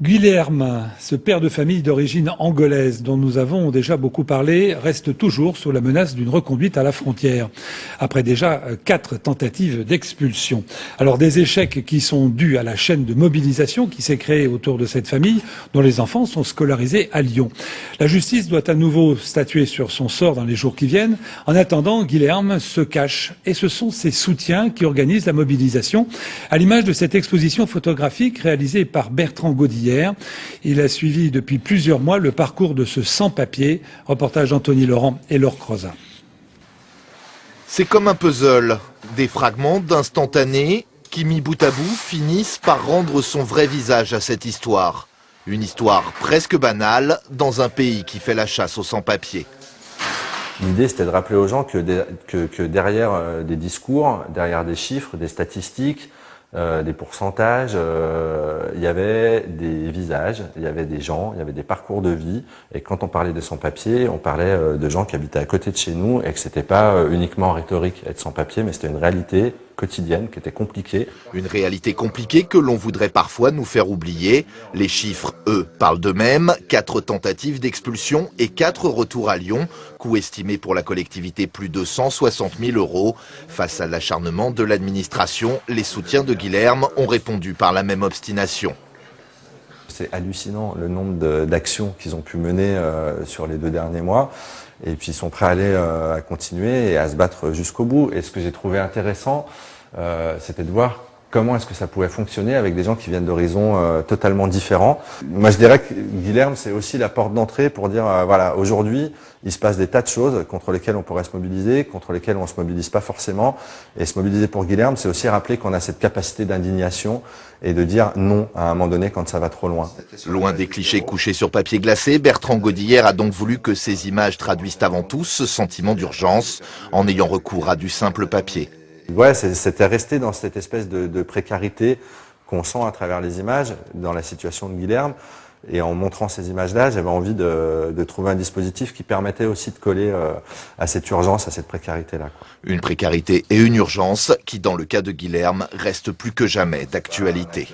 Guilherme, ce père de famille d'origine angolaise dont nous avons déjà beaucoup parlé, reste toujours sous la menace d'une reconduite à la frontière, après déjà 4 tentatives d'expulsion. Alors des échecs qui sont dus à la chaîne de mobilisation qui s'est créée autour de cette famille, dont les enfants sont scolarisés à Lyon. La justice doit à nouveau statuer sur son sort dans les jours qui viennent. En attendant, Guilherme se cache et ce sont ses soutiens qui organisent la mobilisation, à l'image de cette exposition photographique réalisée par Bertrand Godillet. Il a suivi depuis plusieurs mois le parcours de ce sans-papier. Reportage d'Anthony Laurent et Laure Crozat. C'est comme un puzzle, des fragments d'instantanés qui, mis bout à bout, finissent par rendre son vrai visage à cette histoire. Une histoire presque banale dans un pays qui fait la chasse aux sans-papiers. L'idée, c'était de rappeler aux gens que derrière des discours, derrière des chiffres, des statistiques, des pourcentages, il y avait des visages, il y avait des gens, il y avait des parcours de vie. Et quand on parlait des sans-papiers, on parlait de gens qui habitaient à côté de chez nous et que c'était pas uniquement rhétorique être sans-papiers, mais c'était une réalité quotidienne qui était compliquée. Une réalité compliquée que l'on voudrait parfois nous faire oublier. Les chiffres, eux, parlent d'eux-mêmes. 4 tentatives d'expulsion et 4 retours à Lyon. Coût estimé pour la collectivité plus de 160 000 €. Face à l'acharnement de l'administration, les soutiens de Guilherme ont répondu par la même obstination. C'est hallucinant le nombre d'actions qu'ils ont pu mener sur les 2 derniers mois. Et puis ils sont prêts à aller à continuer et à se battre jusqu'au bout. Et ce que j'ai trouvé intéressant, c'était de voir comment est-ce que ça pouvait fonctionner avec des gens qui viennent d'horizons totalement différents. Moi, je dirais que Guilherme, c'est aussi la porte d'entrée pour dire, voilà, aujourd'hui, il se passe des tas de choses contre lesquelles on pourrait se mobiliser, contre lesquelles on ne se mobilise pas forcément. Et se mobiliser pour Guilherme, c'est aussi rappeler qu'on a cette capacité d'indignation et de dire non à un moment donné quand ça va trop loin. Loin des clichés couchés sur papier glacé, Bertrand Godillet a donc voulu que ces images traduisent avant tout ce sentiment d'urgence en ayant recours à du simple papier. Ouais, c'était resté dans cette espèce de précarité qu'on sent à travers les images, dans la situation de Guilherme. Et en montrant ces images-là, j'avais envie de trouver un dispositif qui permettait aussi de coller à cette urgence, à cette précarité-là. Une précarité et une urgence qui, dans le cas de Guilherme, restent plus que jamais d'actualité.